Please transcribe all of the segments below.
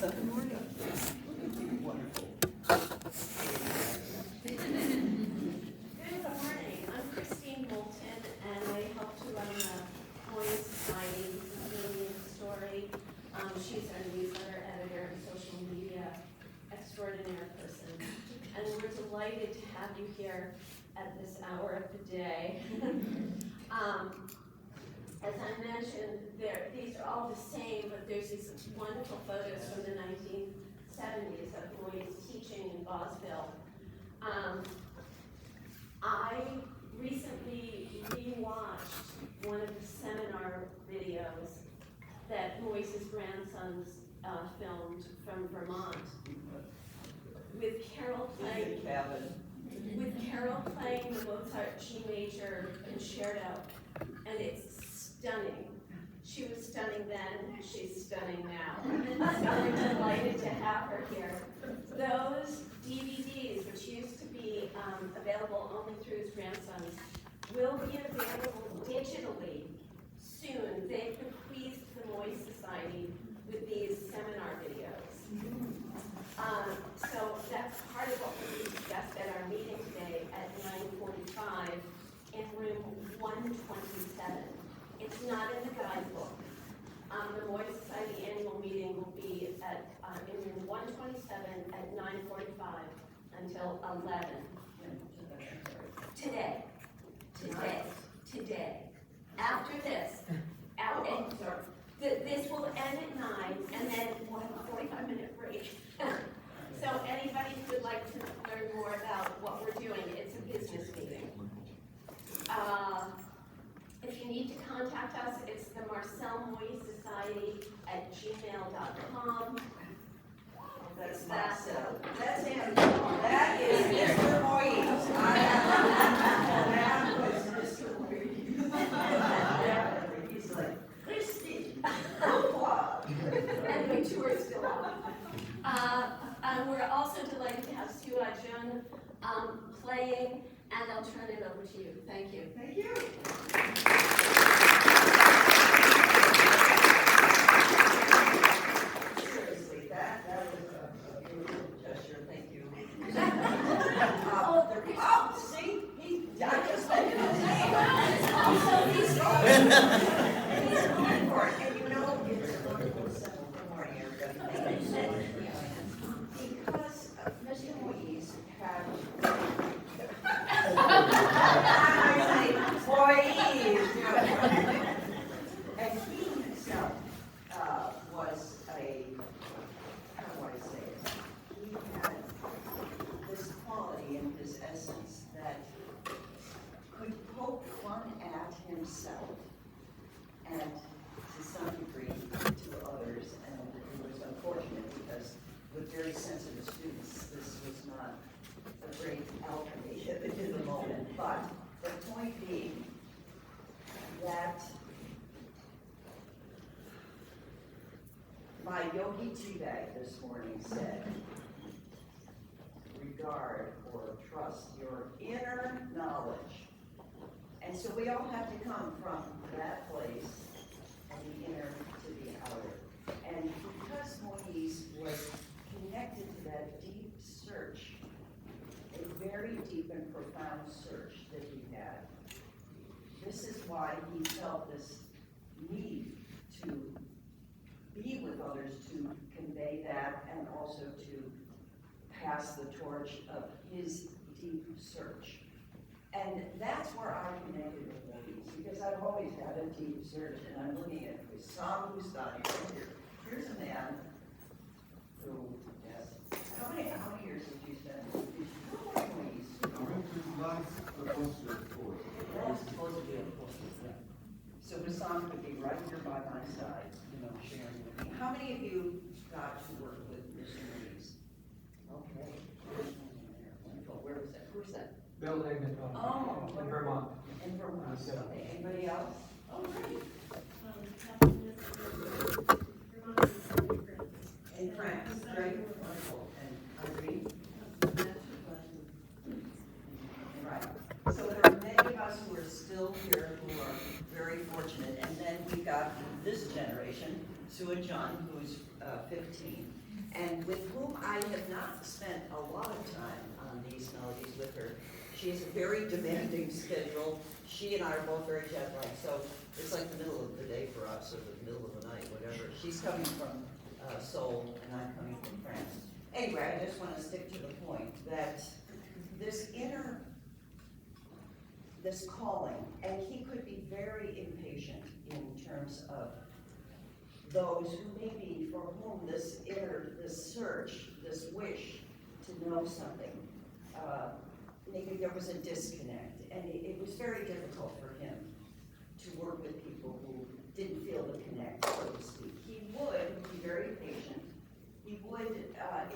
Good morning. Wonderful. Good morning. I'm Christine Moulton, and I help to run the Moyse Society. This is Lillian's story. She's our newsletter editor and social media extraordinary person. And we're delighted to have you here at this hour of the day. As I mentioned, these are all the same, but there's these wonderful photos from the 1970s of Moyse teaching in Bosville. I recently rewatched one of the seminar videos that Moyse's grandsons filmed from Vermont with Carol playing the Mozart G major concerto, and it's stunning. She was stunning then, she's stunning now. So we're delighted to have her here. Those DVDs, which used to be available only through his grandsons, will be available digitally soon. They've bequeathed the Moyse Society with these seminar videos. So that's part of what we discussed at our meeting today at 9:45 in room 127. It's not in the guidebook. The Moyse Society annual meeting will be in room 127 at 9:45 until 11. Today. After this, this will end at 9, and then we'll have a 45-minute break. So anybody who would like to learn more about what we're doing, it's a business meeting. If you need to contact us, it's the Marcel-Moyse Society at gmail.com. That's Marcel. That's him. That is Mr. Moyse. That was Mr. Moyse. He's like, Christine. Anyway, two are still on. We're also delighted to have Sooah Jeon playing, and I'll turn it over to you. Thank you. Thank you. Seriously, that was a beautiful gesture. Thank you. See? I just mentioned his name. He's going for it. And you know, it's a wonderful symbol. Good morning, everybody. Because Mr. Moyse had and he himself was how do I say it? He had this quality in his essence that could poke fun at himself and to some degree to others. And it was unfortunate because with very sensitive students, this was not a great alchemy in the moment. But the point being that my yogi tea bag this morning said, regard or trust your inner knowledge. And so we all have to come from that place and the inner to the outer. And because Moyse was connected to that deep search, a very deep and profound search that he had, this is why he felt this need to be with others, to convey that, and also to pass the torch of his deep search. And that's where I connected with Moyse, because I've always had a deep search, and I'm looking at Wincenc-Moyse Society here. Here's a man who, yes, how many years did you spend with Moyse? That's supposed to be a postdoc. So Wincenc would be right here by my side, sharing with me. How many of you got to work with Mr. Moyse? Okay. Wonderful. Where was that? Where's that? Building in Vermont. In Vermont. Okay. Anybody else? Oh, great. In France. Great. Wonderful. And Irene? Right. So there are many of us who are still here who are very fortunate. And then we've got this generation, Sooah Jeon, who's 15, and with whom I have not spent a lot of time on these melodies with her. She has a very demanding schedule. She and I are both very jet lagged, so it's like the middle of the day for us, or the middle of the night, whatever. She's coming from Seoul, and I'm coming from France. Anyway, I just want to stick to the point that this calling, and he could be very impatient in terms of those who maybe for whom this search, this wish to know something, maybe there was a disconnect, and it was very difficult for him to work with people who didn't feel the connect, so to speak. He would be very patient. He would,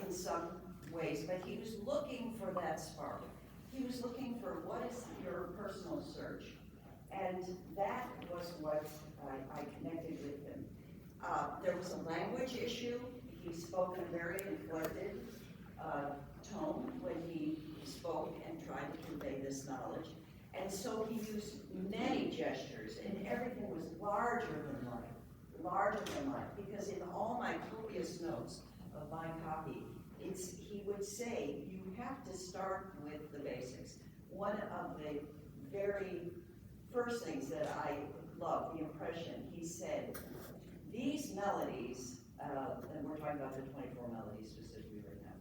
in some ways, but he was looking for that spark. He was looking for what is your personal search, and that was what I connected with him. There was a language issue. He spoke in a very inflected tone when he spoke and tried to convey this knowledge. And so he used many gestures, and everything was larger than life, because in all my copious notes of my copy, he would say, you have to start with the basics. One of the very first things that I loved, the impression, he said, these melodies, and we're talking about the 24 melodies specifically right now.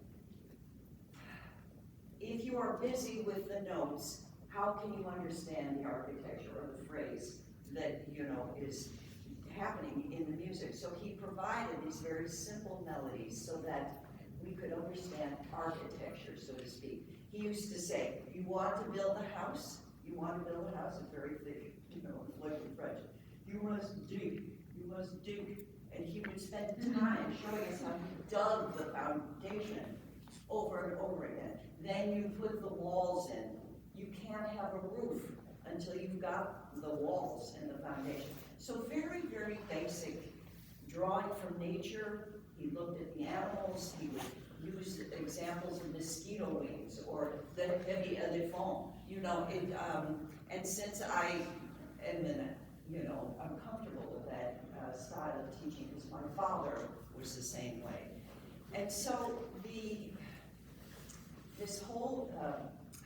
If you are busy with the notes, how can you understand the architecture or the phrase that, is happening in the music? So he provided these very simple melodies so that we could understand architecture, so to speak. He used to say, you want to build a house? You want to build a house? It's very thick, like in French. You must dig. You must dig. And he would spend time showing us how he dug the foundation over and over again. Then you put the walls in. You can't have a roof until you've got the walls and the foundation. So very, very basic drawing from nature. He looked at the animals. He would use examples of mosquito wings or the heavy elephant, and since I am I'm comfortable with that style of teaching because my father was the same way. And so this whole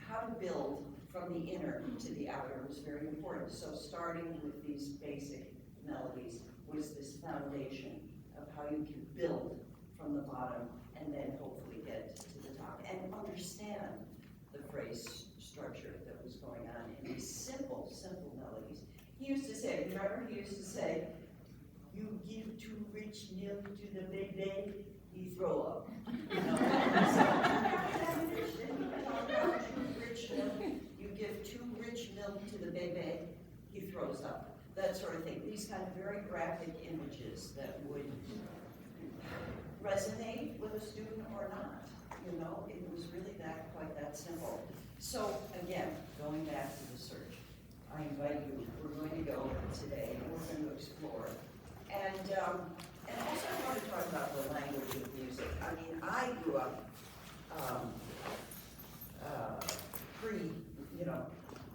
how to build from the inner to the outer was very important. So starting with these basic melodies was this foundation of how you can build from the bottom and then hopefully get to the top and understand the phrase structure that was going on in these simple, simple melodies. He used to say, remember, he used to say, you give too rich milk to the baby, he throw up. You give too rich milk to the baby, he throws up. That sort of thing. These kind of very graphic images that would resonate with a student or not. It was really quite that simple. So again, going back to the search, I invite you, we're going to go today, and we're going to explore. And also I want to talk about the language of music. I mean, I grew up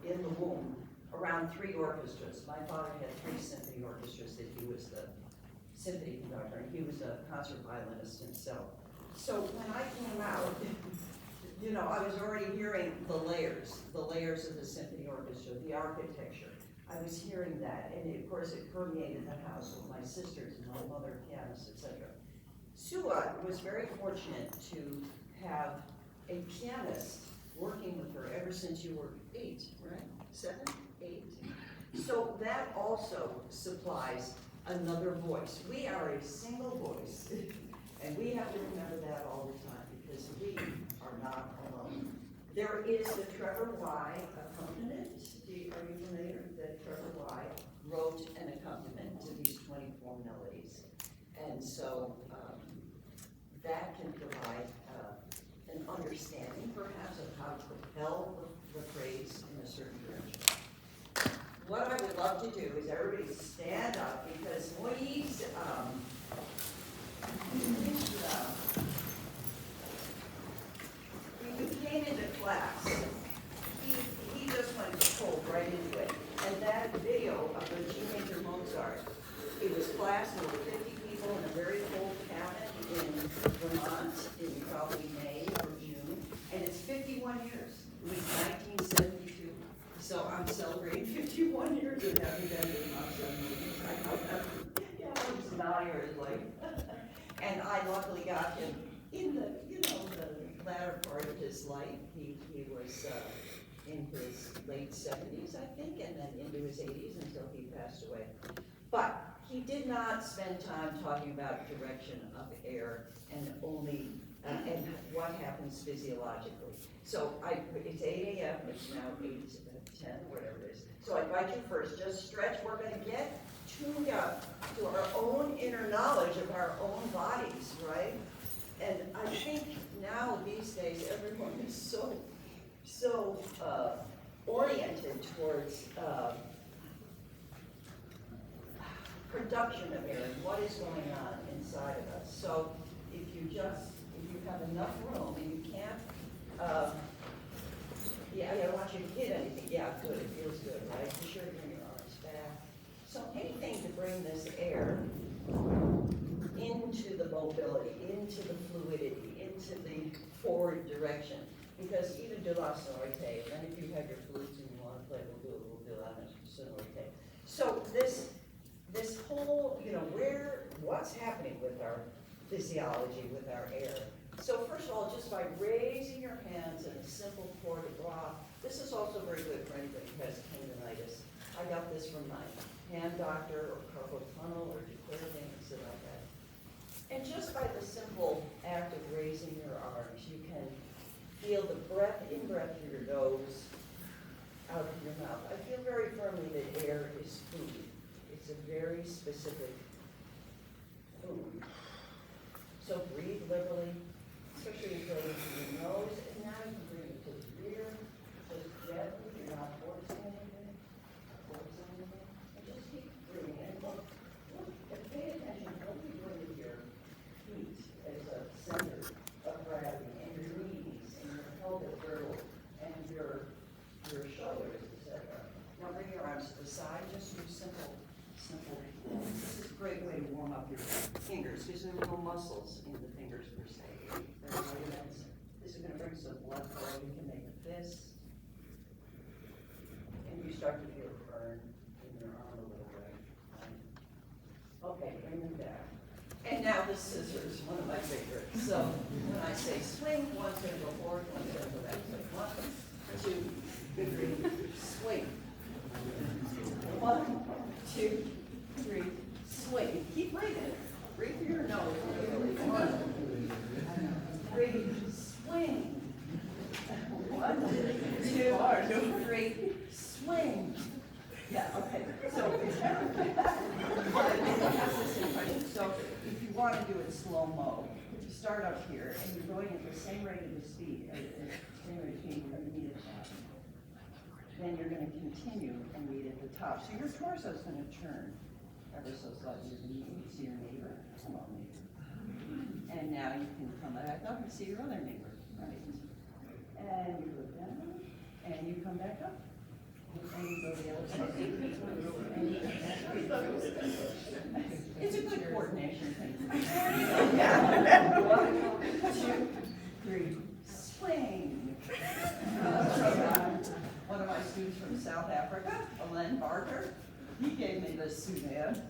in the womb around 3 orchestras. My father had 3 symphony orchestras that he was the symphony conductor, and he was a concert violinist himself. So when I came out, I was already hearing the layers of the symphony orchestra, the architecture. I was hearing that, and of course it permeated the house with my sisters and my mother, pianists, etc. Sooah was very fortunate to have a pianist working with her ever since you were 8, right? 7, 8. So that also supplies another voice. We are a single voice, and we have to remember that all the time because we are not alone. There is the Trevor Y accompaniment. Are you familiar that Trevor Y wrote an accompaniment to these 24 melodies? And so that can provide an understanding, perhaps, of how to propel the phrase in a certain direction. What I would love to do is everybody stand up because Moyse, when you came into class, he just went cold right into it. And that video of the G major Mozart, it was class, there were 50 people, Vermont in probably May or June, and it's 51 years. It was 1972, so I'm celebrating 51 years of having been to the Marcel meetings. Yeah, I'm just nodding or like, and I luckily got him in the, the latter part of his life. He was in his late 70s, I think, and then into his 80s until he passed away. But he did not spend time talking about direction of air and only, and what happens physiologically. So it's 8 a.m., it's now 8:10, whatever it is. So I invite you first, just stretch. We're gonna get tuned up to our own inner knowledge of our own bodies, right? And I think now, these days, everyone is so oriented towards production of air and what is going on inside of us. So if you have enough room and you can't, I don't want you to hit anything. Yeah, good, it feels good, right? Be sure to bring your arms back. So anything to bring this air into the mobility, into the fluidity, into the forward direction. Because even de la sonorité, and then if you have your flutes and you want to play, we'll do la sonorité. So this whole, what's happening with our physiology, with our air. So first of all, just by raising your hands in a simple port de gras, this is also very good for anybody who has tendonitis. I got this from my hand doctor or carpal tunnel or declarative things like that. And just by the simple act of raising your arms, you can feel the in-breath through your nose, out of your mouth. I feel very firmly that air is food. It's a very specific food. So breathe liberally, especially if you go through your nose, and now you can bring it to the rear, just gently, you're not forcing anything, and just keep breathing. And look, and pay attention, what are you doing with your feet as a center of gravity, and your knees, and your pelvic girdle, and your shoulders, etc. Now bring your arms to the side, just do simple. This is a great way to warm up your fingers, because there are no muscles in the fingers per se. There are ligaments. This is going to bring some blood flow. You can make a fist. And you start to feel a burn in your arm a little bit. Okay, bring them back. And now the scissors, one of my favorites. So when I say swing, one's going to go forward, one's going to go back. So 1, 2, 3, swing. 1, 2, 3, swing. Keep breathing. Breathe through your nose. 1, 3, swing. 1, 2, 3, swing. Yeah, okay. So if you want to do it slow-mo, you start up here and you're going at the same rate of the speed, same rate of speed you're going to meet at the top. Then you're going to continue and meet at the top. So your torso is going to turn ever so slightly. You can see your neighbor. Come on, neighbor. And now you can come back up and see your other neighbor. Right. And you go down, and you come back up. And you go the other side. And you come back up. It's a good coordination thing. Yeah. 1, 2, 3, swing. One of my students from South Africa, Ellen Barker, he gave me this Suzanne.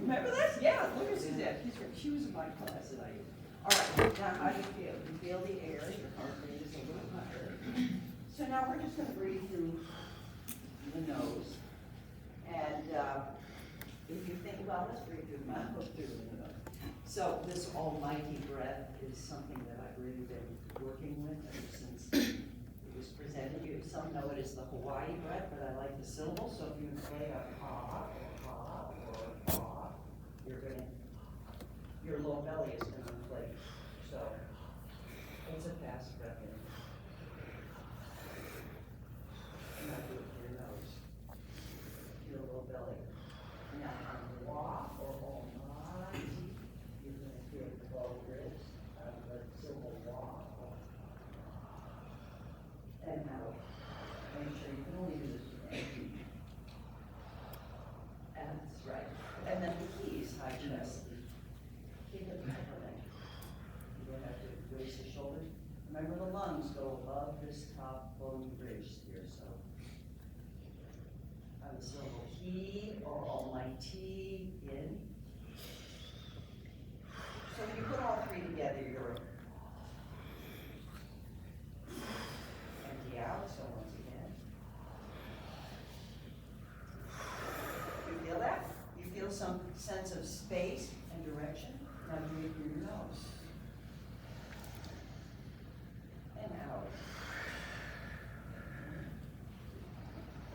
Remember this? Yeah, look at Suzanne. She was in my class at IU. All right, now how do you feel? You feel the air, your heart rate is a little higher. So now we're just going to breathe through the nose. And if you think about let's breathe through the mouth, through the nose. So this almighty breath is something that I've really been working with ever since it was presented. Some know it as the Hawaii breath, but I like the syllable. So if you play a ha or ha, your lower belly is going to inflate. So it's a fast breath in. And I do it through your nose. Your lower belly. Now on wa or almighty, you're going to feel the low ribs of the syllable wa. And out. Make sure you can only do this with energy. That's right. And then the keys, high chest. Keep it happening. T or almighty in. So when you put all three together, you're empty out, so once again. You feel that? You feel some sense of space and direction? Now breathe through your nose. And out.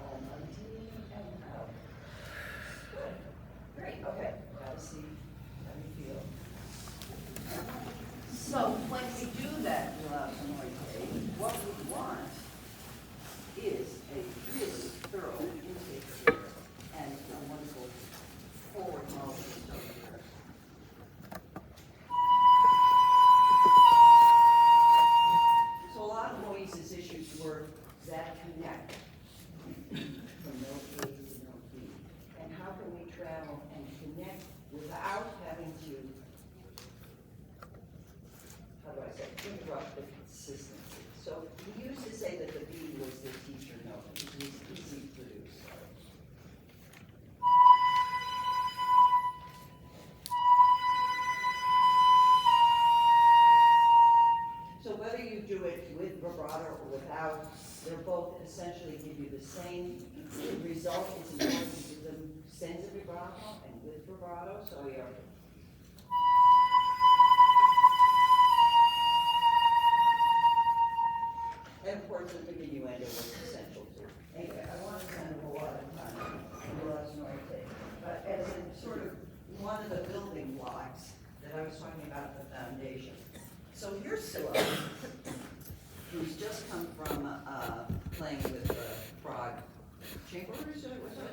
Almighty and out. Good. Great. Okay. Gotta see how you feel. So when we do that what we want is a really thorough intake here and a wonderful forward motion over here. So a lot of Moyse's issues were that connect from note A to note B. And how can we travel and connect without having to, how do I say, interrupt the consistency. So we used to say that the B was the teacher note, which was easy to produce. So whether you do it with vibrato or without, they're both essentially give you the same result. It's important to do them senza vibrato and with vibrato. So you're and of course, the innuendo was essential too. Anyway, I want to spend a lot of time on Las Norte, but as in sort of one of the building blocks that I was talking about, the foundation. So here's Sooah, who's just come from playing with the Prague Chamber Orchestra.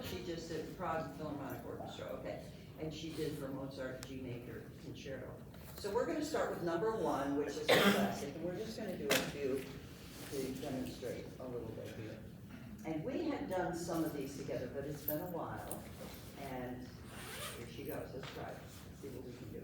She just did Prague Philharmonic Orchestra, okay. And she did for Mozart G Major Concerto. So we're going to start with number 1, which is a classic, and we're just going to do a few to demonstrate a little bit here. And we had done some of these together, but it's been a while. And here she goes. Let's try it. See what we can do.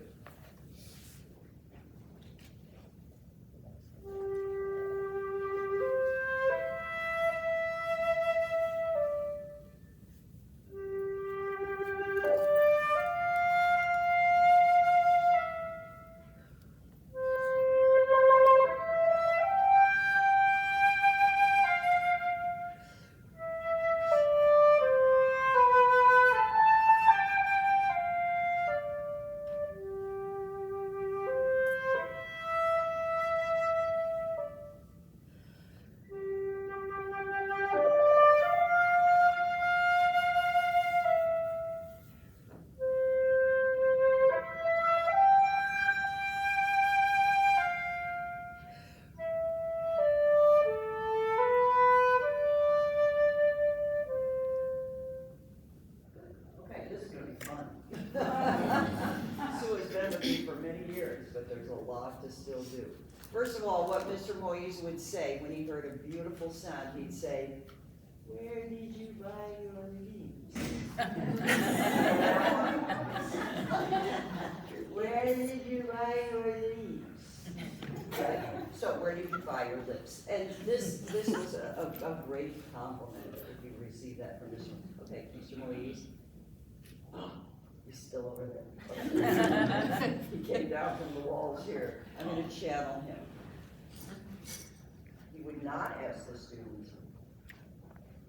To still do. First of all, what Mr. Moyse would say when he heard a beautiful sound, he'd say, "Where did you buy your leaves?" Where did you buy your leaves? Right? So where did you buy your lips? And this was a great compliment if you received that from Mr. Okay, Mr. Moyse. He's still over there. He came down from the walls here. I'm going to channel him. He would not ask the students,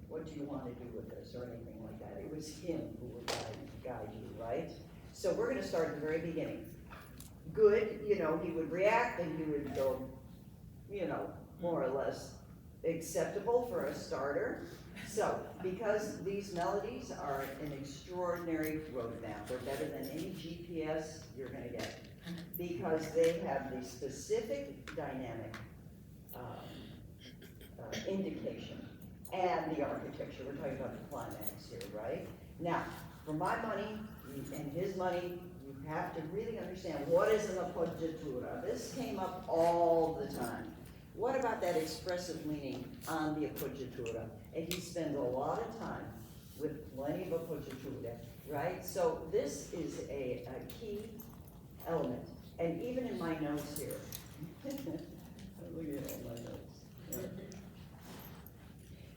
"What do you want to do with this?" or anything like that. It was him who would guide you, right? So we're going to start at the very beginning. Good, he would react and he would go, more or less acceptable for a starter. So, because these melodies are an extraordinary roadmap, they're better than any GPS you're going to get, because they have the specific dynamic indication and the architecture. We're talking about the climax here, right? Now, for my money and his money, you have to really understand what is an appoggiatura. This came up all the time. What about that expressive leaning on the appoggiatura? And he spends a lot of time with plenty of appoggiatura, right? So this is a key element. And even in my notes here, look at all my notes. Yeah.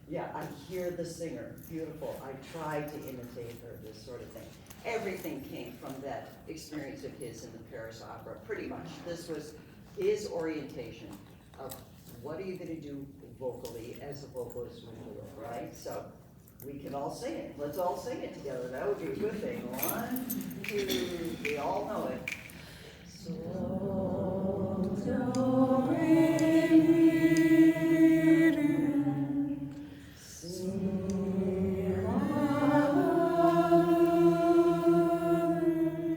Yeah, I hear the singer, beautiful. I tried to imitate her, this sort of thing. Everything came from that experience of his in the Paris Opera, pretty much. This was his orientation of what are you gonna do vocally as a vocalist would do it, right? So we can all sing it. Let's all sing it together. That would be a good thing. 1, 2, we all know it. So, do, re,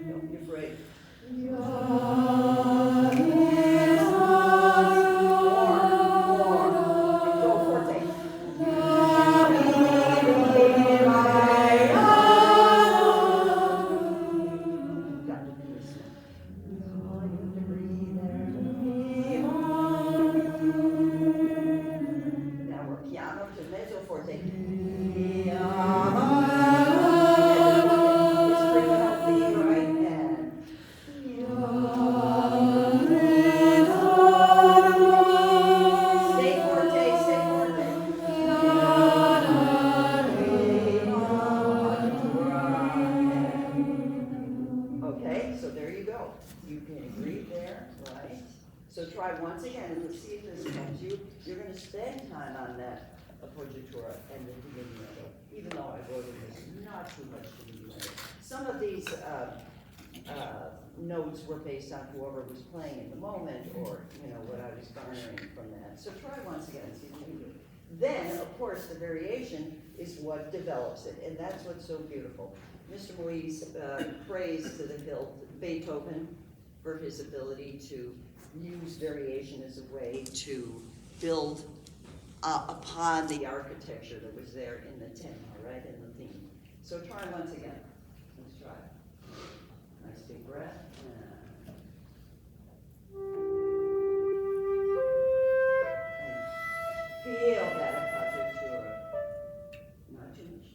don't be afraid. Now we're piano to mezzo forte. It's pretty healthy, right? And stay forte, stay forte. Okay, so there you go. You can breathe there, right? So try once again, and let's see if this helps you. You're going to spend time on that appoggiatura and the diminuendo, even though I wrote in this not too much diminuendo. Some of these notes were based on whoever was playing in the moment, or what I was garnering from that. So try once again, see what you do. Then, of course, the variation is what develops it, and that's what's so beautiful. Mr. Moyse praised to the hilt Beethoven for his ability to use variation as a way to build upon the architecture that was there in the tema, right, in the theme. So try once again. Let's try. Nice big breath. And feel that appoggiatura. Not too much.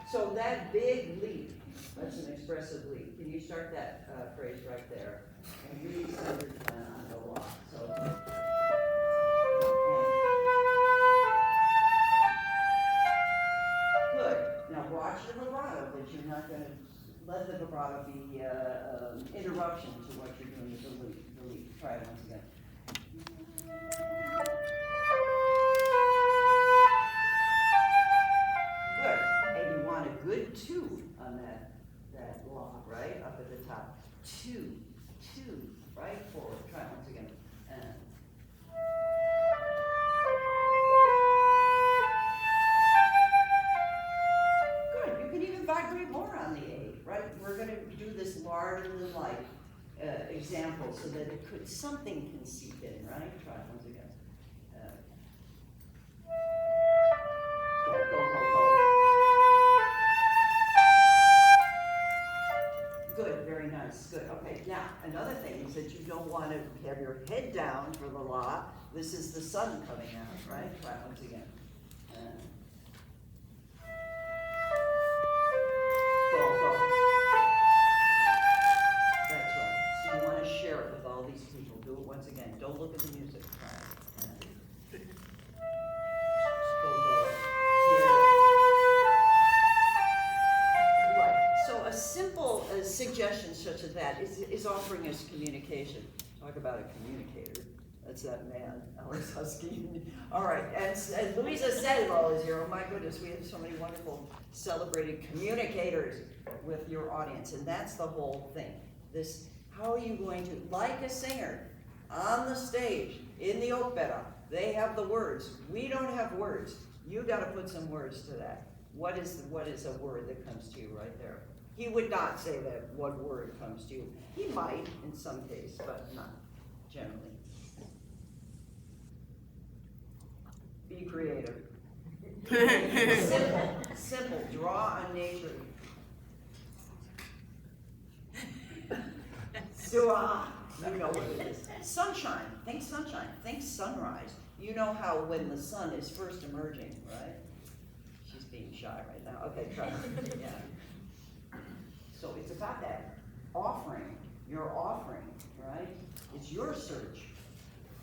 So that big leap, that's an expressive leap. Can you start that phrase right there? And really center on the lock. So, good. Now watch the vibrato, but you're not going to let the vibrato be interruption to what you're doing with the leap. Try it once again. Good. And you want a good 2 on that lock, right? Up at the top. 2, right? Forward. Try it once again. Good. You can even vibrate more on the 8, right? We're going to do this larger than life example so that something can seep in, right? Try it once again. Go. Good, very nice, good. Okay, now, another thing is that you don't want to have your head down for the la. This is the sun coming out, right? Try it once again. Go. That's right. So you want to share it with all these people. Do it once again. Don't look at the music. Try it. Go. Right. So a simple suggestion such as that is offering us communication. Talk about a communicator. That's that man, Alex Husky. All right, and Louisa Sedlow is here. Oh my goodness, we have so many wonderful celebrated communicators with your audience, and that's the whole thing. How are you going to, like a singer on the stage in the opera, they have the words. We don't have words. You got to put some words to that. What is a word that comes to you right there? He would not say that what word comes to you. He might in some case, but not generally. Be creative. Simple, draw on nature. Sooah, you know what it is. Sunshine, think sunrise. You know how when the sun is first emerging, right? She's being shy right now. Okay, try it. Yeah. So it's about that offering, your offering, right? It's your search.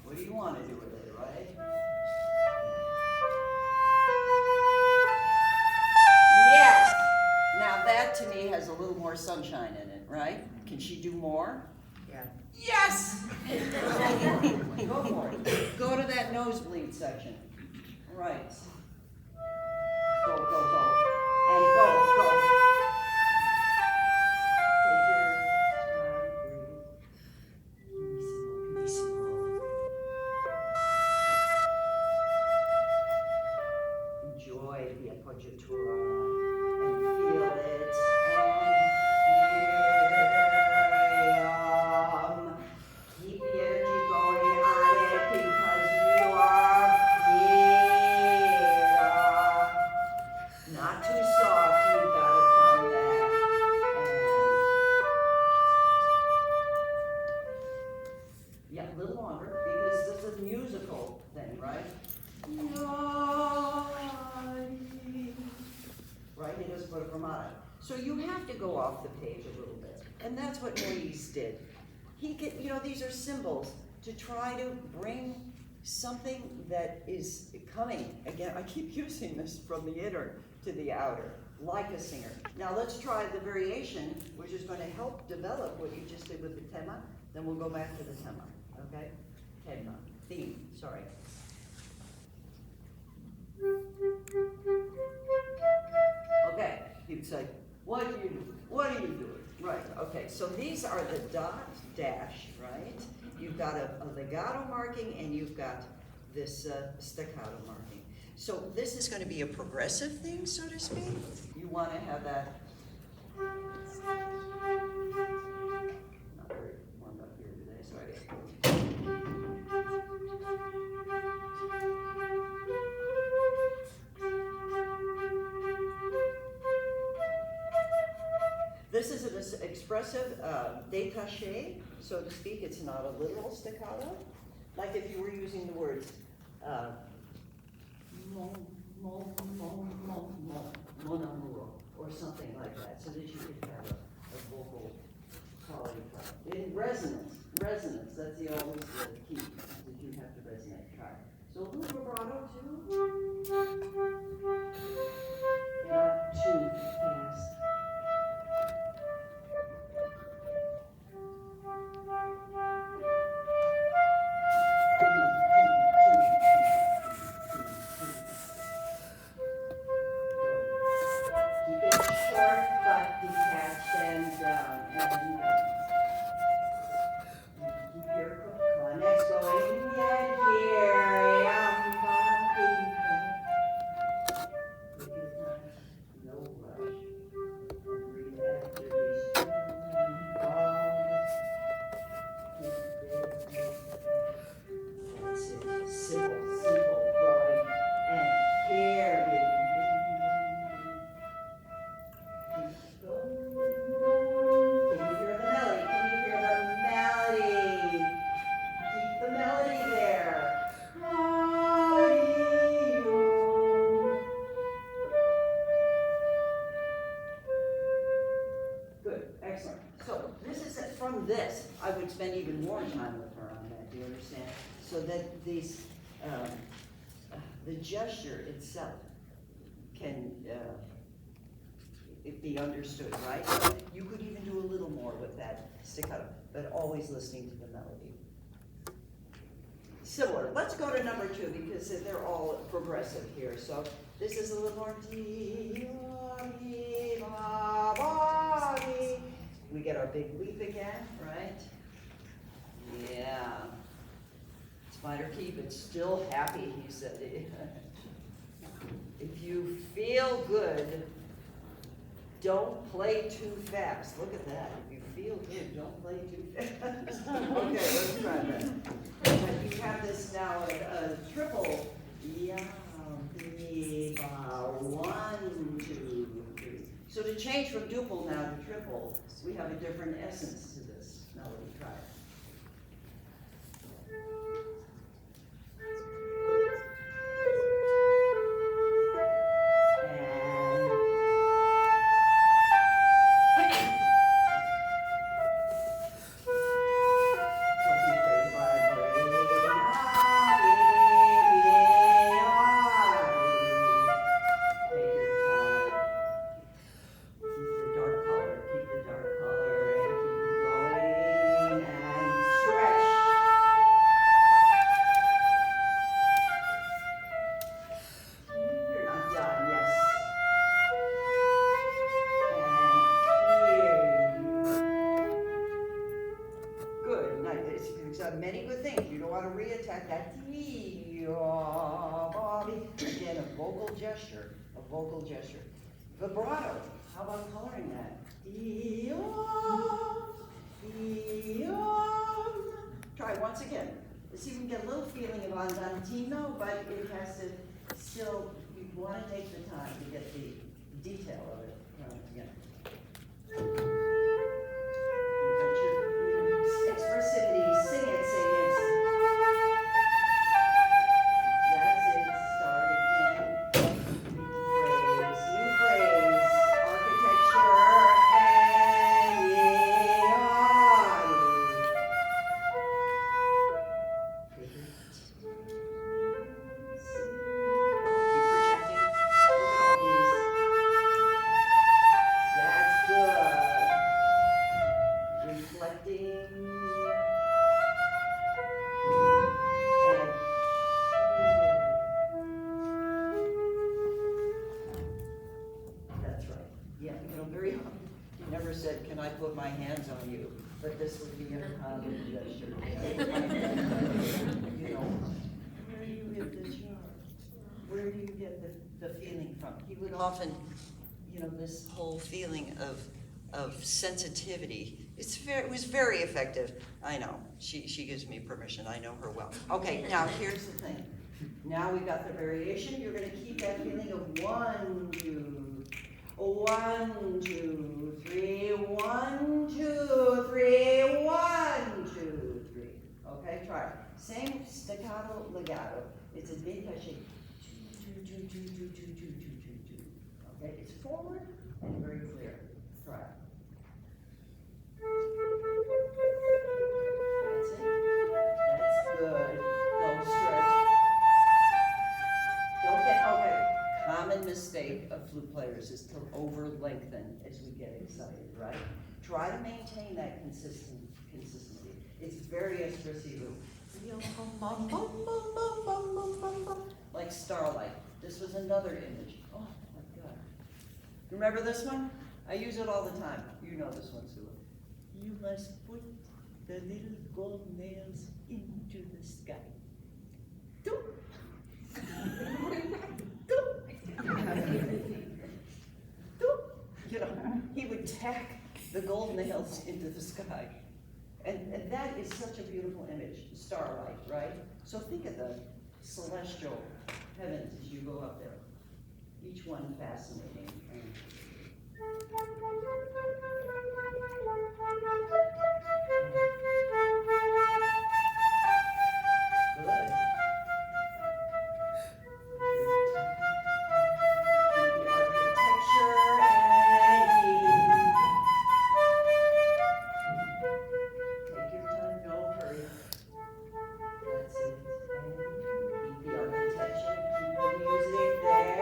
What do you want to do with it, right? Yes! Now that to me has a little more sunshine in it, right? Can she do more? Yeah. Yes! Go for it. Go to that nosebleed section. Right. Go, go, go. And go, go. Take your time, breathe. Bellissimo, bellissimo. Enjoy the appoggiatura and feel it. And keep the energy going on it because you are here. Not too soft, you gotta come back. And yeah, a little longer because this is a musical thing, right? Right, he doesn't put a fermata. So you have to go off the page a little bit. And that's what Moyse did. He could, you know, these are symbols to try to bring something that is coming. Again, I keep using this from the inner to the outer, like a singer. Now let's try the variation, which is going to help develop what you just did with the tema. Then we'll go back to the tema, okay? Tema, theme, sorry. Okay, you'd say, what are you doing? What are you doing? Right, okay, so these are the dot, dash, right? You've got a legato marking and you've got this staccato marking. So this is going to be a progressive thing, so to speak. You want to have that. Not very warmed up here today, sorry. This is an expressive détaché, so to speak. It's not a literal staccato. Like if you were using the words mon amour, or something like that, so that you could have a vocal quality problem. In resonance, that's the always the key, that you have to resonate. Try. So a little vibrato too. Not too fast. This, I would spend even more time with her on that, do you understand? So that these, the gesture itself can it be understood, right? You could even do a little more with that staccato, but always listening to the melody. Similar, let's go to number 2 because they're all progressive here. So this is a little more. We get our big leap again, right? Yeah. It's minor key, but still happy, he said. If you feel good, don't play too fast. Look at that. If you feel good, don't play too fast. Okay, let's try that. You have this now, a triple. Yeah. So to change from duple now to triple, we have a different essence to this melody. Try it. Many good things. You don't want to re-attack that. Again, a vocal gesture. A vocal gesture. Vibrato. How about coloring that? Try once again. Let's see if we can get a little feeling of andantino, but it has to still, you want to take the time to get the detail of it. Again. Expressivity, sing it, sing it. That's it, start again. New phrase, architecture, and keep projecting, look at all these. That's good. Reflecting. That's right. Yeah, very, you never said, can I put my hands on you? But this would be a common gesture. You know, where do you get the charm? Where do you get the feeling from? He would often, this whole feeling of sensitivity. It was very effective. I know, she gives me permission, I know her well. Okay, now here's the thing. Now we've got the variation, you're gonna keep that feeling of 1, 2, 1, 2, 3, 1, 2, 3, 1, 2, 3. Okay, try it. Same staccato, legato. It's a big touching. Okay, it's forward and very clear. Try it. That's it. That's good. Don't stretch. Don't get, okay. Common mistake of flute players is to over lengthen as we get excited, right? Try to maintain that consistency. It's very expressivo. Like starlight. This was another image. Oh my God. Remember this one? I use it all the time. You know this one, Sooah. You must put the little gold nails into the sky. He would tack the gold nails into the sky. And that is such a beautiful image, starlight, right? So think of the celestial heavens as you go up there. Each one fascinating. Good. The architecture and take your time, no hurry. That's it. And keep the architecture, keep the music there.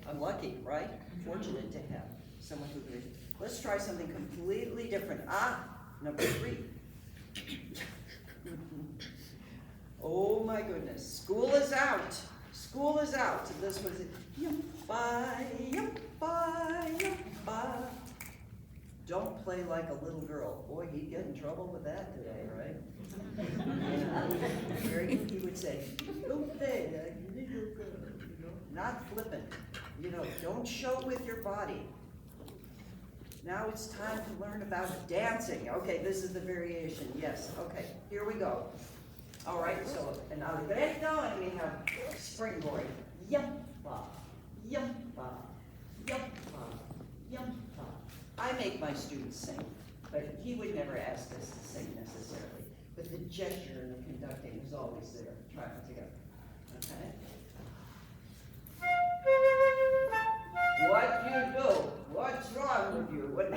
I'm lucky, right? Fortunate to have someone who can. Let's try something completely different. Number 3. Oh my goodness. School is out. School is out. This was it. Don't play like a little girl. Boy, he'd get in trouble with that today, right? He would say, don't play like a little girl. Not flippant. You know, don't show it with your body. Now it's time to learn about dancing. Okay, this is the variation, yes, okay, here we go. All right, so an allegretto, and we have springboard. Yumpa, yumpa, yumpa, yumpa. I make my students sing, but he would never ask us to sing necessarily. But the gesture and the conducting is always there. Try it together, okay? What you do? What's wrong with you? What?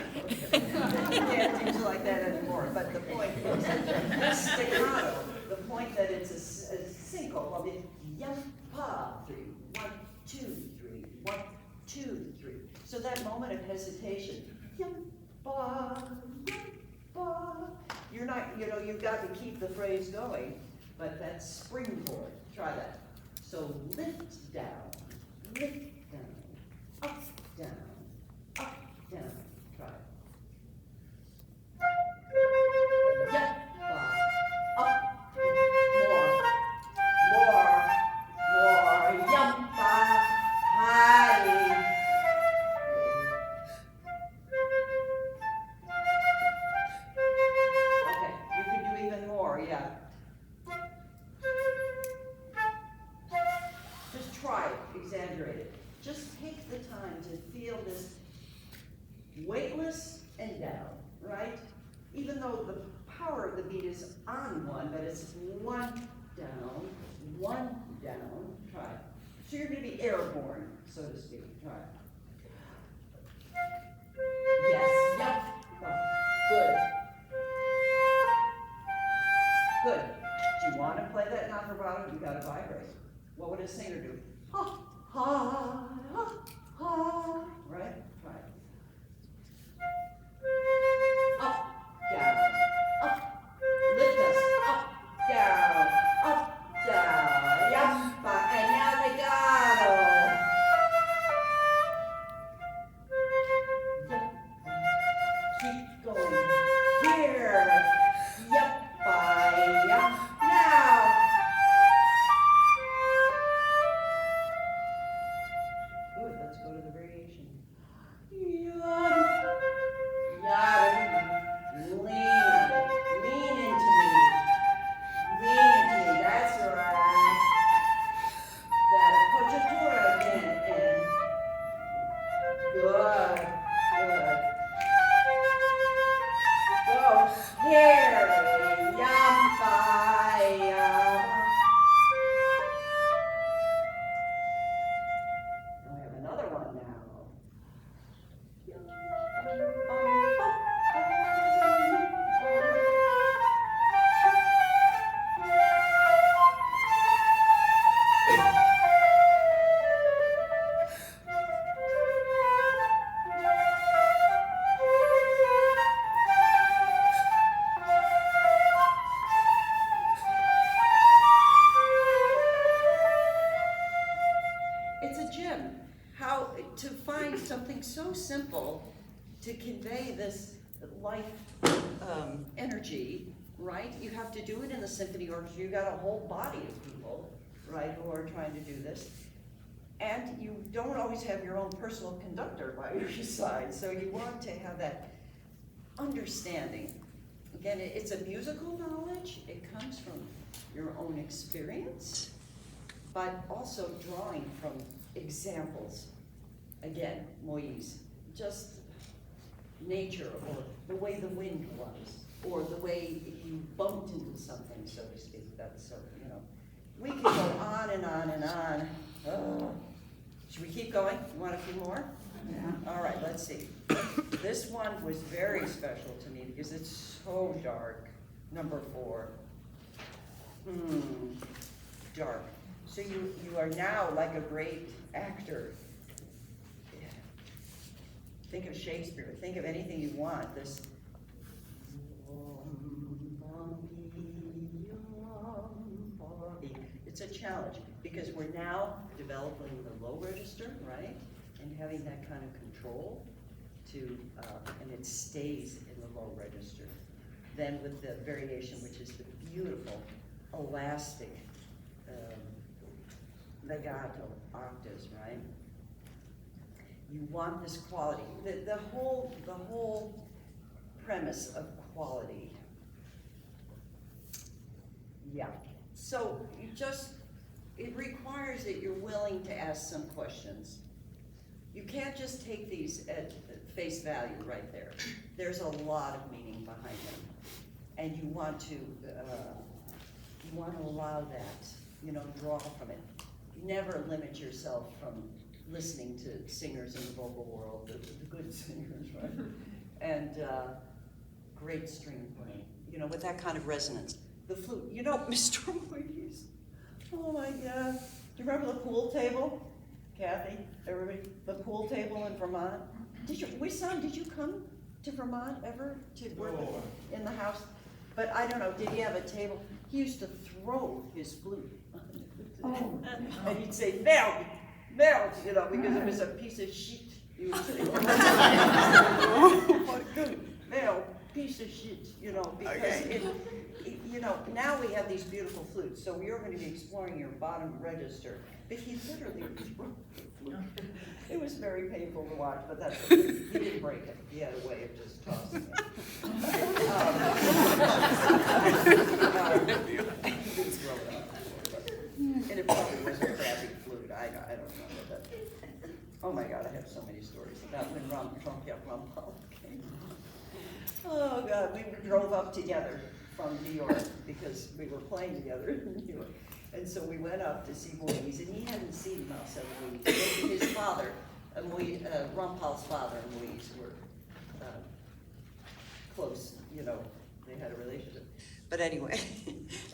You can't do like that anymore. But the point is staccato. The point that it's a syncope of it. Yum-pa, 3, 1, 2, 3, 1, 2, 3. So that moment of hesitation. Yum-pa, yum-pa. You're not, you know, you've got to keep the phrase going, but that's springboard. Try that. So lift down, up, down, up, down. Try it. Yep, up, more, yumpa, high. Okay, you can do even more, yeah. Just try it, exaggerate it. Just take the time to feel this weightless and down, right? Even though the power of the beat is on one, but it's one down, try it. So you're gonna be airborne, so to speak, try it. Yes, yep, good. Good. Do you wanna play that non vibrato? You gotta vibrate. What would a singer do? Ha, ha, ha, ha, right? Try it. Up, down, up, lift us, up, down, yampa, and now legato. Keep going, here, yampa, yampa, now. Good, let's go to the variation. Lean into me, that's right. That appoggiatura again, and good. Go, here, yampa, yampa. I have another one now. It's a gem. How to find something so simple to convey this life energy, right? You have to do it in the symphony orchestra. You've got a whole body of people, right, who are trying to do this. And you don't always have your own personal conductor by your side, so you want to have that understanding. Again, it's a musical knowledge. It comes from your own experience, but also drawing from examples. Again, Moyse, just nature, or the way the wind was, or the way you bumped into something, so to speak. That's so, you know. We could go on and on and on. Should we keep going? You want a few more? Yeah. All right, let's see. This one was very special to me because it's so dark. Number 4. Dark. So you are now like a great actor. Think of Shakespeare. Think of anything you want. This. It's a challenge because we're now developing the low register, right? And having that kind of control to, and it stays in the low register. Then with the variation, which is the beautiful, elastic legato octaves, right? You want this quality. The whole premise of quality. Yeah. So it requires that you're willing to ask some questions. You can't just take these at face value right there. There's a lot of meaning behind them. And you want to allow that, draw from it. Never limit yourself from listening to singers in the vocal world, the good singers, right? And great string playing, with that kind of resonance. The flute, Mr. Moyse, oh my God. Do you remember the pool table? Kathy, everybody, the pool table in Vermont? Wincenc, did you come to Vermont ever to work in the house? But I don't know, did he have a table? He used to throw his flute. And he'd say, melt, because it was a piece of shit. He would say, melt, piece of shit, because now we have these beautiful flutes, so we are going to be exploring your bottom register. But he literally threw the flute. It was very painful to watch, but that's okay. He didn't break it. He had a way of just tossing it. He didn't throw it out. And it probably was a crappy flute. I don't know that. Oh my God, I have so many stories about when Jean-Pierre Rampal came. Oh God, we drove up together from New York because we were playing together in New York. And so we went up to see Moyse, and he hadn't seen Marcel. His father, Rampal's father and Moyse were close, they had a relationship. But anyway,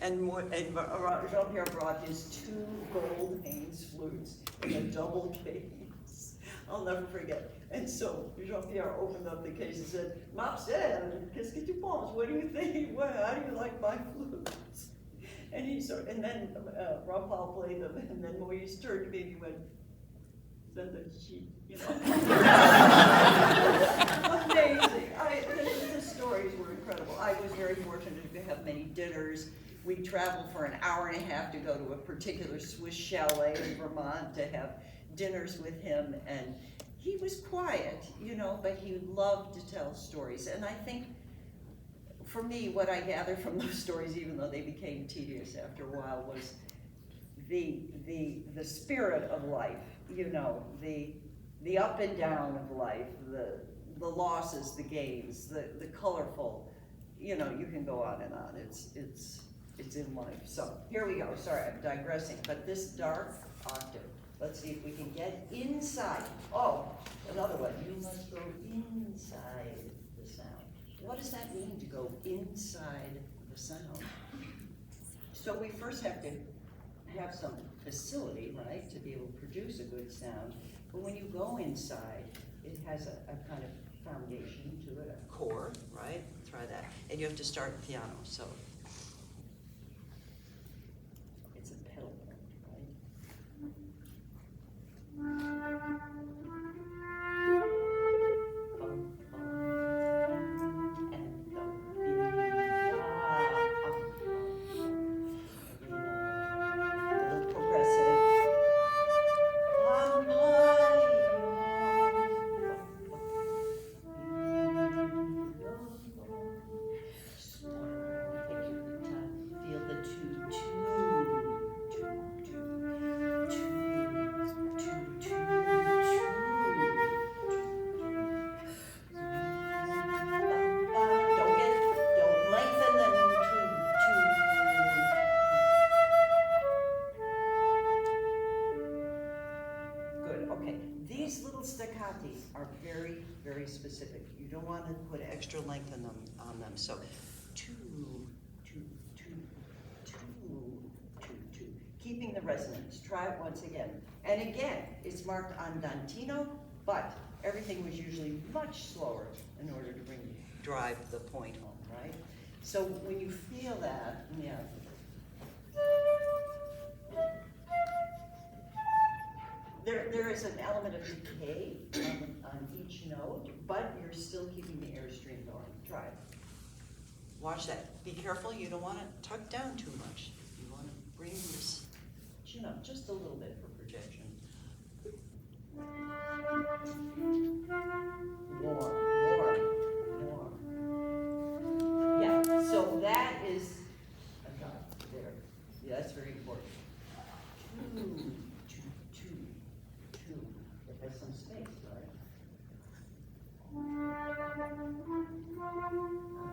and Jean-Pierre brought his 2 gold Haynes flutes in a double case. I'll never forget. And so Jean-Pierre opened up the case and said, Marcel, qu'est-ce que tu penses? What do you think? Well, how do you like my flutes? And then Rampal played them, and then Moyse turned to me and he went, send the sheet, Amazing. The stories were incredible. I was very fortunate to have many dinners. We traveled for an hour and a half to go to a particular Swiss chalet in Vermont to have dinners with him, and he was quiet, but he loved to tell stories. And I think, for me, what I gathered from those stories, even though they became tedious after a while, was the spirit of life, the up and down of life, the losses, the gains, the colorful, you can go on and on. It's in life. So here we go. Sorry, I'm digressing. But this dark octave, let's see if we can get inside. Oh, another one. You must go inside the sound. What does that mean, to go inside the sound? So we first have to have some facility, right, to be able to produce a good sound. But when you go inside, it has a kind of foundation to it, a core, right? Try that. And you have to start piano, so it's a pedal, right? Are very, very specific. You don't want to put extra length on them. So, 2, 2, 2, 2, 2, 2. Keeping the resonance. Try it once again. And again, it's marked andantino, but everything was usually much slower in order to drive the point home, right? So when you feel that, yeah. There is an element of decay on each note, but you're still keeping the airstream going. Try it. Watch that. Be careful, you don't want to tuck down too much. You want to bring this chin up just a little bit for projection. Warm. Yeah, so that is, I got it there. Yeah, that's very important. Two. It has some space, right?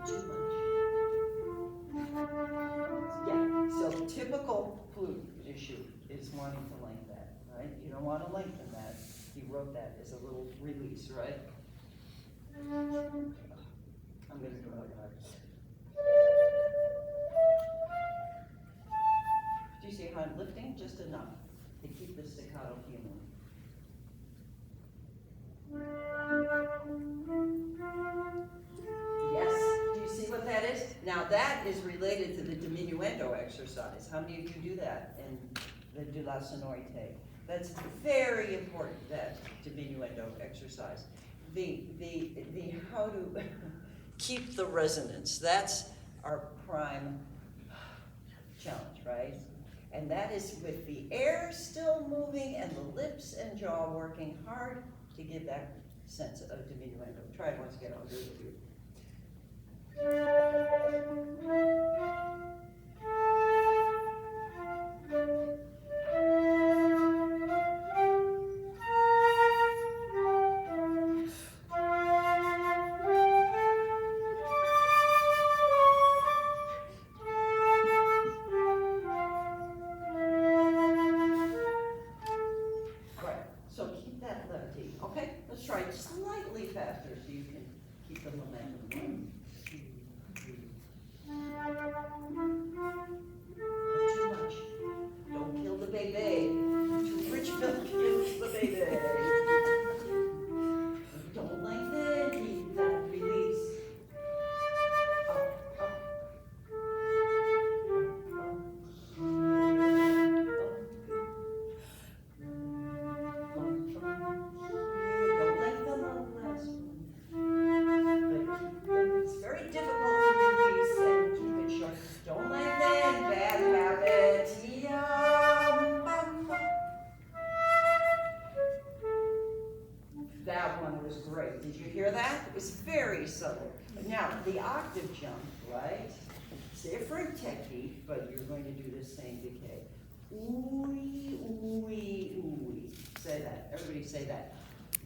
Too much. Yeah, so typical flute issue is wanting to lengthen that, right? You don't want to lengthen that. He wrote that as a little release, right? I'm going to go like that. Do you see how I'm lifting? Just enough to keep the staccato feeling. Yes, do you see what that is? Now that is related to the diminuendo exercise. How many of you do that in the de la sonorité? That's very important, that diminuendo exercise. The how to keep the resonance, that's our prime challenge, right? And that is with the air still moving and the lips and jaw working hard to give that sense of diminuendo. Try it once again, I'll do it with you. Now, the octave jump, right? Different technique, but you're going to do the same decay. Ooey, ooey, ooey. Say that. Everybody say that.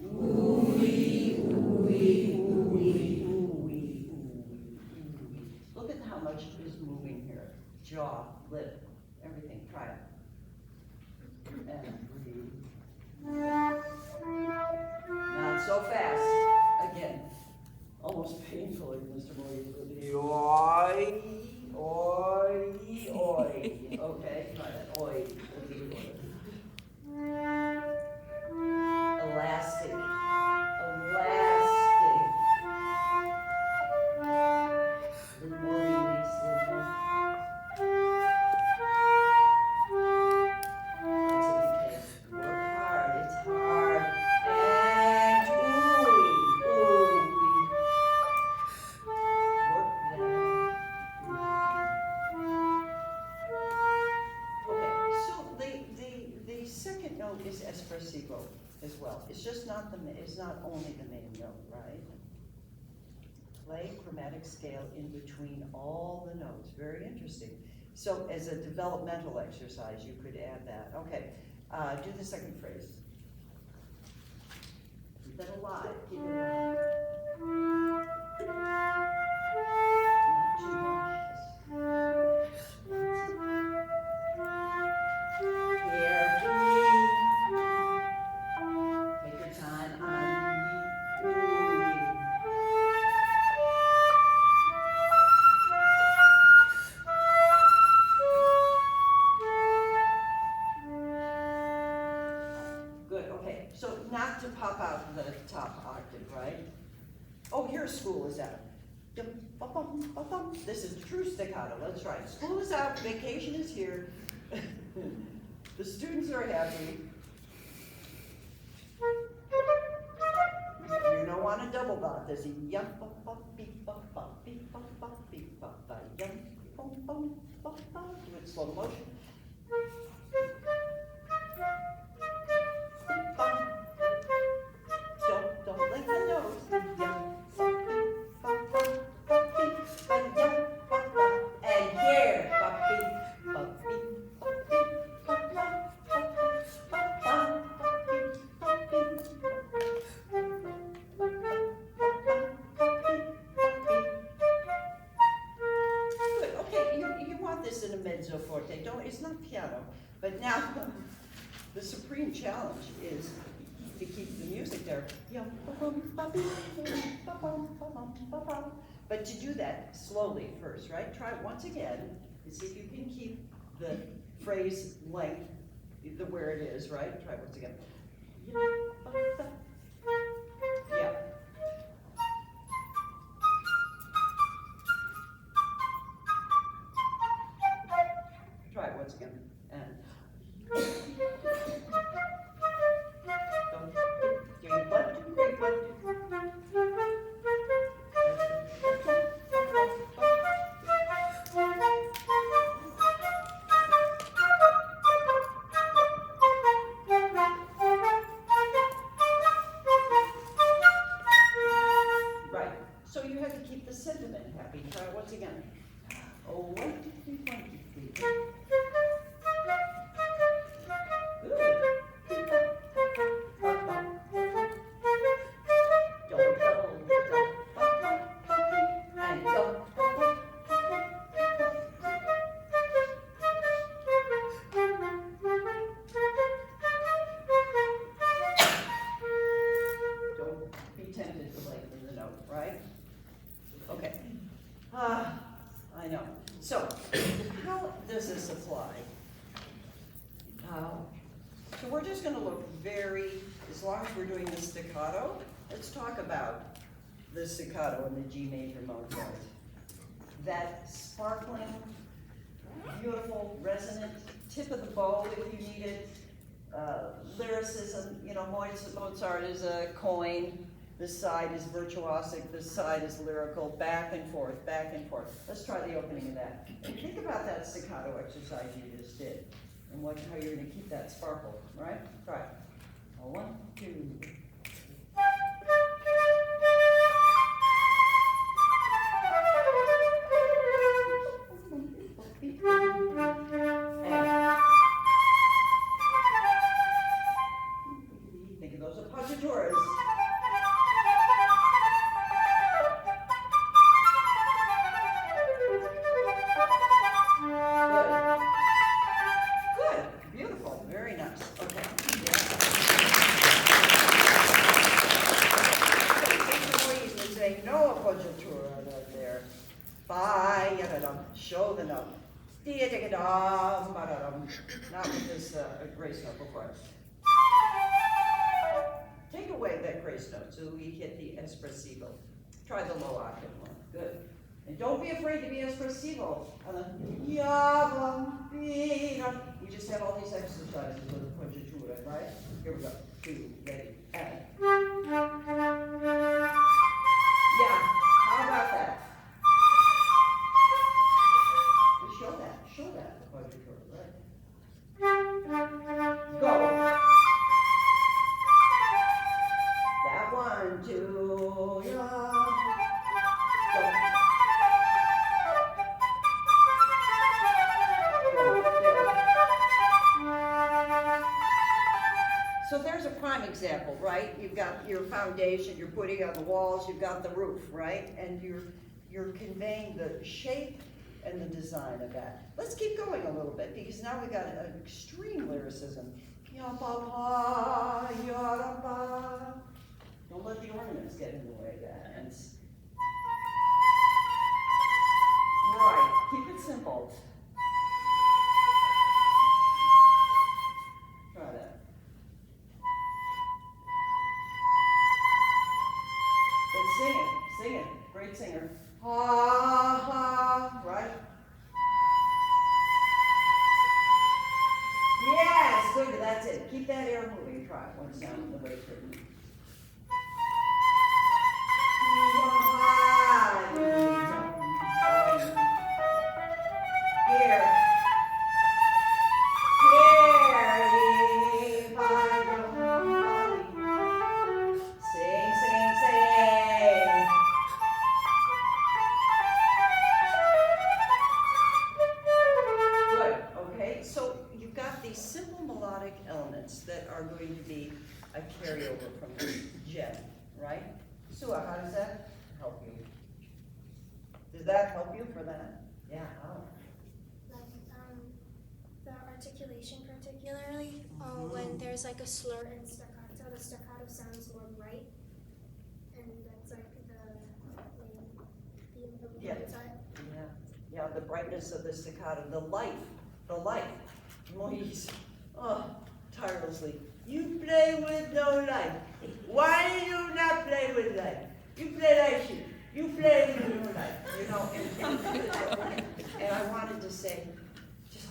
Ooey, ooey, ooey, ooey, ooey, ooey. Look at how much is moving here. Jaw, lip, everything. Try it. And breathe. Not so fast. Again. Almost painfully, Mr. Moyse. Oi, oi, oi. Okay, try that. Oi. Elastic. Elastic. A little more release, a little more. That's a decay. Work hard. It's hard. And ooey, ooey. Is espressivo as well. It's just not it's not only the main note, right? Play chromatic scale in between all the notes. Very interesting. So as a developmental exercise, you could add that. Okay, do the second phrase. Keep that alive. Keep it alive. Not too much. School is out. This is true staccato. Let's try it. School is out. Vacation is here. The students are happy. You don't want to double dot this. Yum, beep, beep, beep, yum, do it slow motion. this in a mezzo forte. It's not piano, but now the supreme challenge is to keep the music there. But to do that slowly first, right? Try it once again and see if you can keep the phrase length where it is, right? Try it once again. Yeah. Try it once again. And right. So you have to keep the sentiment happy. Try it once again. Oh, 1, 2, 3, 1, 2, 3. Don't be tempted to lengthen the note, right? Okay. I know. So, how does this apply? So we're just going to look as long as we're doing the staccato, let's talk about the staccato in the G major mode chord. That sparkling, beautiful, resonant tip of the bow if you need it. Lyricism, Mozart is a coin. This side is virtuosic, this side is lyrical, back and forth, back and forth. Let's try the opening of that. And think about that staccato exercise you just did, and how you're going to keep that sparkle, right? Try it. 1, 2. Think of those appoggiaturas. Good. Beautiful. Very nice. Okay. Say no appoggiatura right there. Bye. Show the note. Not with this grace note before. Take away that grace note so we hit the espressivo. Try the low octave one. Good. And don't be afraid to be espressivo. We just have all these exercises with appoggiatura, right? Here we go. 2, ready, and. Yeah, how about that? Show that appoggiatura, right? Go. That 1, 2, yeah. So there's a prime example, right? You've got your foundation, you're putting on the walls, you've got the roof, right? And you're conveying the shape and the design of that. Let's keep going a little bit, because now we've got an extreme lyricism. Don't let the ornaments get in the way of that. Right, keep it simple. Try that. But sing it, great singer. Ha, ha, right? Yes, good, that's it. Keep that air moving. Try it one sound the way it's written. Here. That are going to be a carryover from this gem, right? Sooah, how does that help you? Does that help you for that? Yeah, how? Like there's like a slur and staccato. The staccato sounds more bright, and that's like the main theme of the Yeah. inside. Yeah, the brightness of the staccato, the life. Moise, tirelessly. You play with no life. Why do you not play with life? You play like sheep. You play with no life. You know, and I wanted to say, just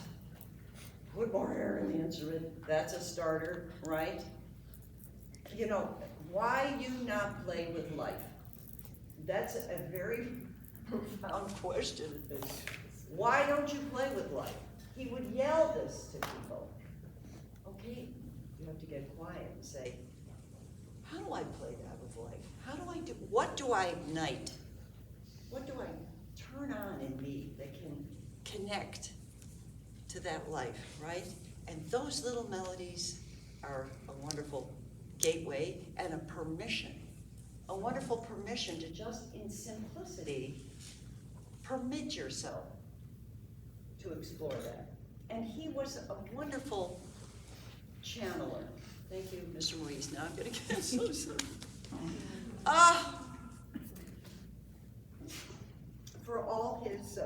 put more air in the instrument. That's a starter, right? You know, why you not play with life? That's a very profound question. Why don't you play with life? He would yell this to people. Okay, you have to get quiet and say, how do I play that with life? What do I ignite? What do I turn on in me that can connect to that life, right? And those little melodies are a wonderful gateway and a wonderful permission to just in simplicity permit yourself to explore that. And he was a wonderful channeler. Thank you, Mr. Moyse. Now I'm gonna get so sorry. For all his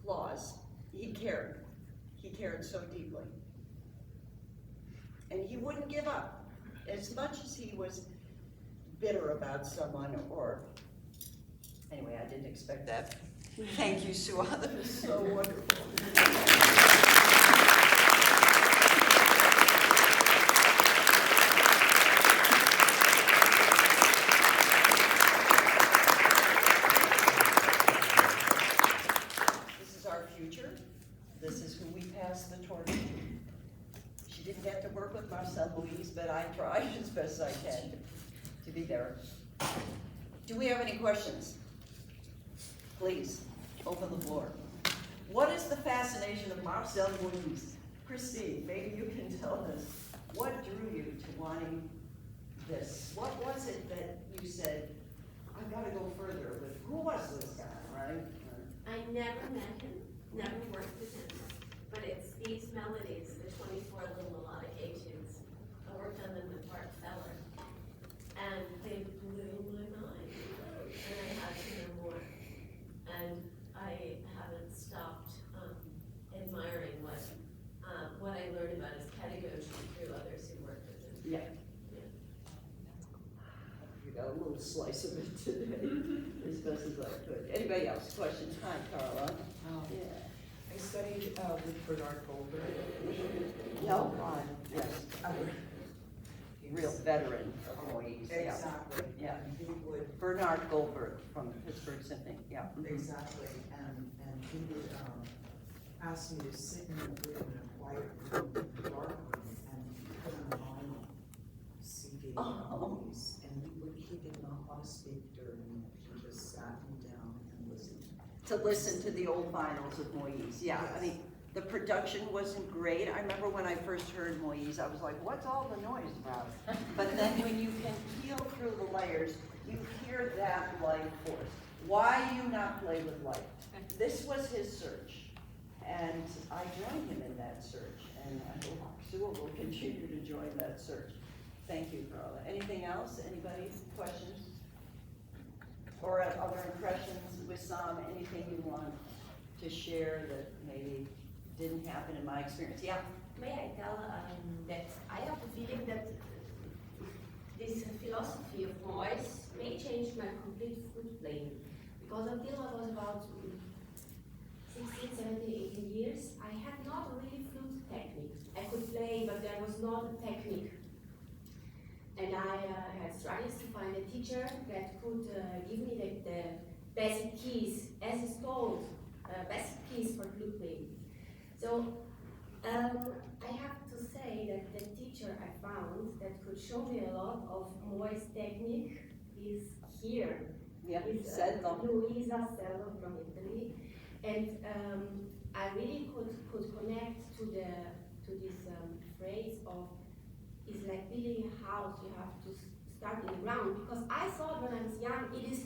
flaws, he cared. He cared so deeply. And he wouldn't give up. As much as he was bitter about someone or, anyway, I didn't expect that. Thank you, Sooah. That was so wonderful. This is our future. This is who we pass the torch to. She didn't get to work with Marcel, but I tried as best I can to be there. Do we have any questions? Please, open the floor. What is the fascination of Marcel Moyse? Christine, maybe you can tell us, what drew you to wanting this? What was it that you said, I've got to go further with, who was this guy, right? I never met him, never worked with him, but it's these melodies, the 24 Little Melodic Etudes. I worked on them with Marcel, and they blew my mind, and I had to know more. And I haven't stopped admiring what I learned about his pedagogy through others who worked with him. Yeah. You got a little slice of it today, as best as I could. Anybody else? Questions? Hi, Carla. Yeah. I studied with Bernard Goldberg. No, yes. Real veteran of Moyse. Yeah. Exactly. Yeah. And he would, Bernard Goldberg from Pittsburgh Symphony. Yeah. exactly, and he would ask me to sit in a quiet room, dark room, and put on a vinyl CD Oh. and he did not want to speak during it. He just sat me down and listened. To listen to the old vinyls of Moyse. Yeah, I mean, the production wasn't great. I remember when I first heard Moyse, I was like, what's all the noise about? But then when you can peel through the layers, you hear that life force. Why you not play with life? This was his search. And I joined him in that search. And I hope Sooah will continue to join that search. Thank you, Carla. Anything else? Anybody? Questions? Or other impressions, Wissam, anything you want to share that maybe didn't happen in my experience? Yeah. May I tell that I have the feeling that this philosophy of Moyse may change my complete flute playing. Because until I was about 16, 17, 18 years, I had not really flute technique. I could play, but there was not a technique. And I had struggles to find a teacher that could give me the basic keys, as is told, basic keys for flute playing. So I have to say that the teacher I found that could show me a lot of Moyse technique is here. Yeah, Is Sello. Luisa Sello from Italy. And I really could connect to this phrase of it's like building a house, you have to start in the ground. Because I thought when I was young, it is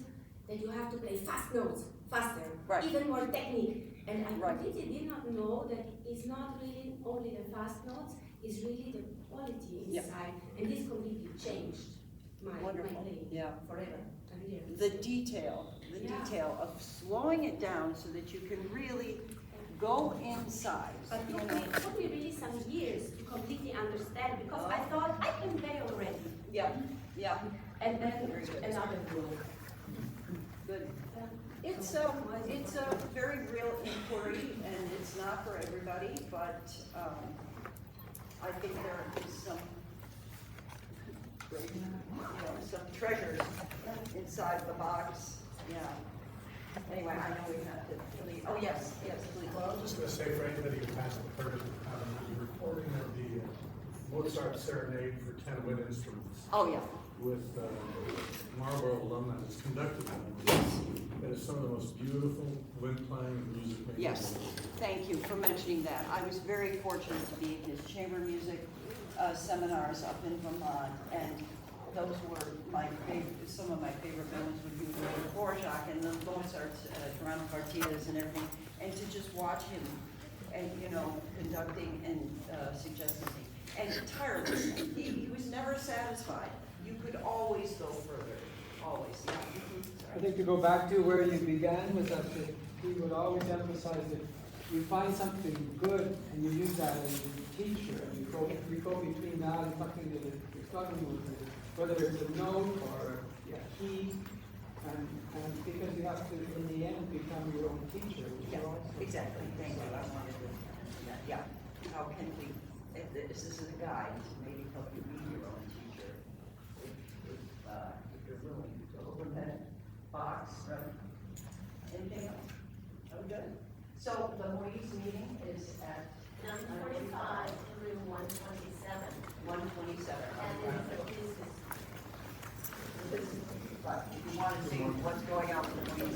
that you have to play fast notes, faster, Right. even more technique. And I Right. completely did not know that it's not really only the fast notes, it's really the quality Yeah. inside. And this completely changed my Wonderful. playing Yeah. forever. I'm here. The detail Yeah. of slowing it down so that you can really go inside. But you it know. took me really some years to completely understand because I thought I can play already. Yeah, yeah, And then Very good. another rule. good. It's a very real inquiry, and it's not for everybody, but, I think there is some great, some treasures inside the box, yeah. Anyway, I know we have to leave. Oh, yes, please. Well, I was just gonna say for anybody who has the purpose of the recording of the Mozart Serenade for 10 wind instruments Oh, yeah. with Marlborough alumni that's conducted by them. It is some of the most beautiful wind playing and music making. Yes, thank you for mentioning that. I was very fortunate to be in his chamber music seminars up in Vermont, and those were my favorite, some of my favorite moments would be with Dvorak and the Mozart's, Toronto Partitas and everything, and to just watch him, and, conducting and suggesting things. And tirelessly, he was never satisfied. You could always go further, always, yeah. I think to go back to where you began was that he would always emphasize that you find something good and you use that as a teacher, and you go between that and something that you're struggling with, whether it's a note or a key, and because you have to, in the end, become your own teacher, which Yeah, is also. exactly, thank you, I wanted to, yeah, how can we, if this is a guide to maybe help you be your own teacher, if you're willing to open that box, right? Anything else? Are we good? So the Moyse meeting is at 9:45 in room 127. 127. And this is But if you want to see what's going on with the Moyse